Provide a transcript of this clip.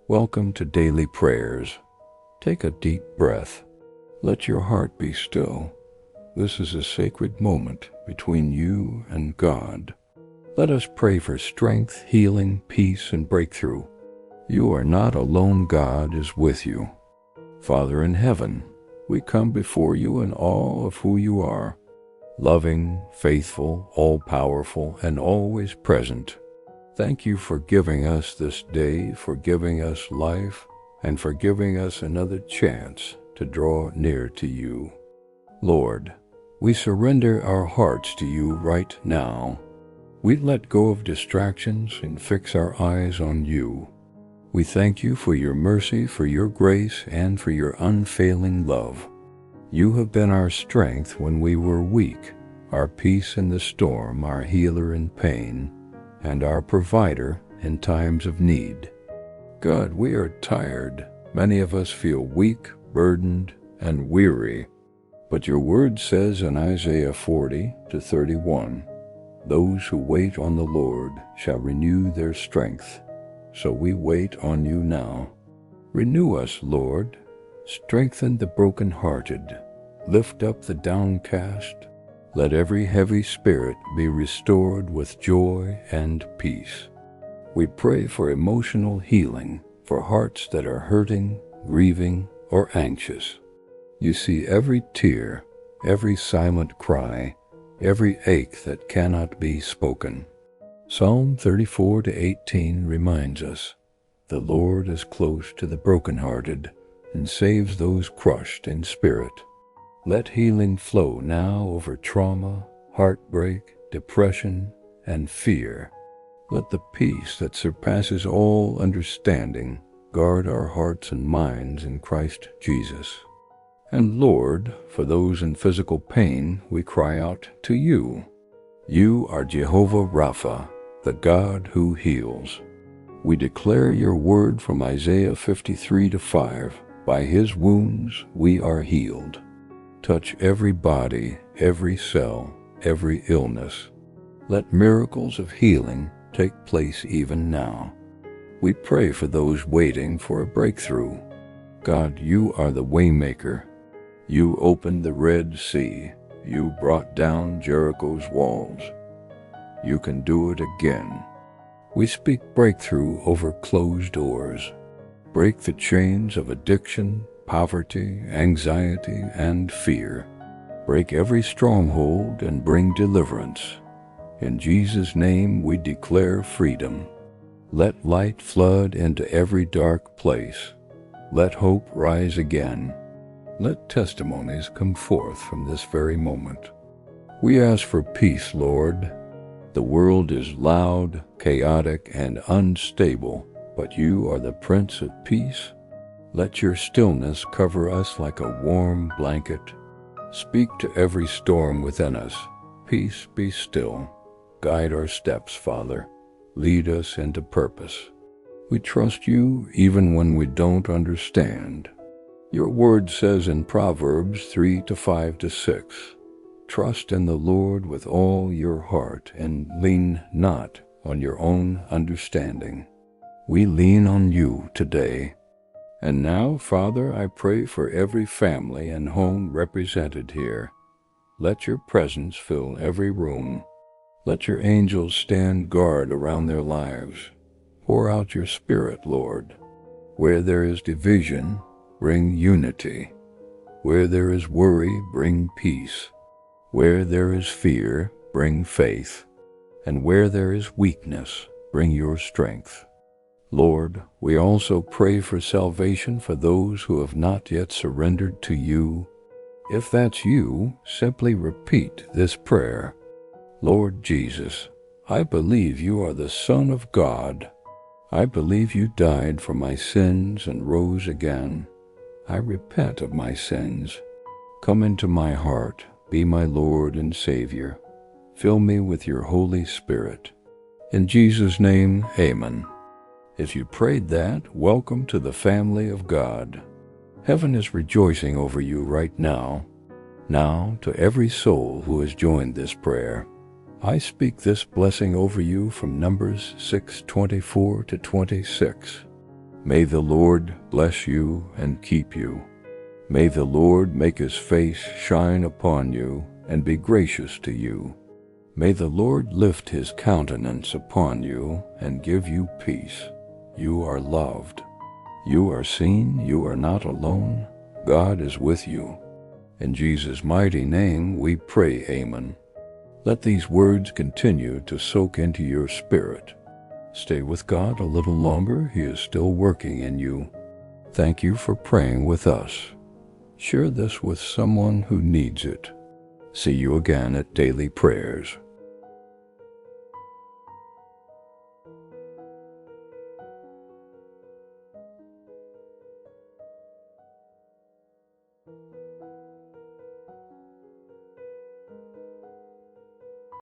Welcome to Daily Prayers. Take a deep breath. Let your heart be still. This is a sacred moment between you and God. Let us pray for strength, healing, peace, and breakthrough. You are not alone. God is with you. Father in heaven, we come before you in awe of who you are. Loving, faithful, all-powerful, and always present. Thank you for giving us this day, for giving us life, and for giving us another chance to draw near to you. Lord, we surrender our hearts to you right now. We let go of distractions and fix our eyes on you. We thank you for your mercy, for your grace, and for your unfailing love. You have been our strength when we were weak, our peace in the storm, our healer in pain, and our provider in times of need. God, we are tired. Many of us feel weak, burdened, and weary. But your word says in Isaiah 40:31, "Those who wait on the Lord shall renew their strength." So we wait on you now. Renew us, Lord. Strengthen the brokenhearted. Lift up the downcast. Let every heavy spirit be restored with joy and peace. We pray for emotional healing, for hearts that are hurting, grieving, or anxious. You see every tear, every silent cry, every ache that cannot be spoken. Psalm 34:18 reminds us, "The Lord is close to the brokenhearted and saves those crushed in spirit." Let healing flow now over trauma, heartbreak, depression, and fear. Let the peace that surpasses all understanding guard our hearts and minds in Christ Jesus. And Lord, for those in physical pain, we cry out to you. You are Jehovah Rapha, the God who heals. We declare your word from Isaiah 53:5. By his wounds we are healed. Touch every body, every cell, every illness. Let miracles of healing take place even now. We pray for those waiting for a breakthrough. God, you are the waymaker. You opened the Red Sea. You brought down Jericho's walls. You can do it again. We speak breakthrough over closed doors. Break the chains of addiction, poverty, anxiety, and fear. Break every stronghold and bring deliverance. In Jesus' name we declare freedom. Let light flood into every dark place. Let hope rise again. Let testimonies come forth from this very moment. We ask for peace, Lord. The world is loud, chaotic, and unstable, but you are the Prince of Peace. Let your stillness cover us like a warm blanket. Speak to every storm within us. Peace, be still. Guide our steps, Father. Lead us into purpose. We trust you even when we don't understand. Your word says in Proverbs 3:5-6, "Trust in the Lord with all your heart and lean not on your own understanding." We lean on you today. And now, Father, I pray for every family and home represented here. Let your presence fill every room. Let your angels stand guard around their lives. Pour out your Spirit, Lord. Where there is division, bring unity. Where there is worry, bring peace. Where there is fear, bring faith. And where there is weakness, bring your strength. Lord, we also pray for salvation for those who have not yet surrendered to you. If that's you, simply repeat this prayer. Lord Jesus, I believe you are the Son of God. I believe you died for my sins and rose again. I repent of my sins. Come into my heart, be my Lord and Savior. Fill me with your Holy Spirit. In Jesus' name, amen. If you prayed that, welcome to the family of God. Heaven is rejoicing over you right now. Now, to every soul who has joined this prayer, I speak this blessing over you from Numbers 6:24 to 26. May the Lord bless you and keep you. May the Lord make his face shine upon you and be gracious to you. May the Lord lift his countenance upon you and give you peace. You are loved. You are seen. You are not alone. God is with you. In Jesus' mighty name we pray, Amen. Let these words continue to soak into your spirit. Stay with God a little longer. He is still working in you. Thank you for praying with us. Share this with someone who needs it. See you again at Daily Prayers.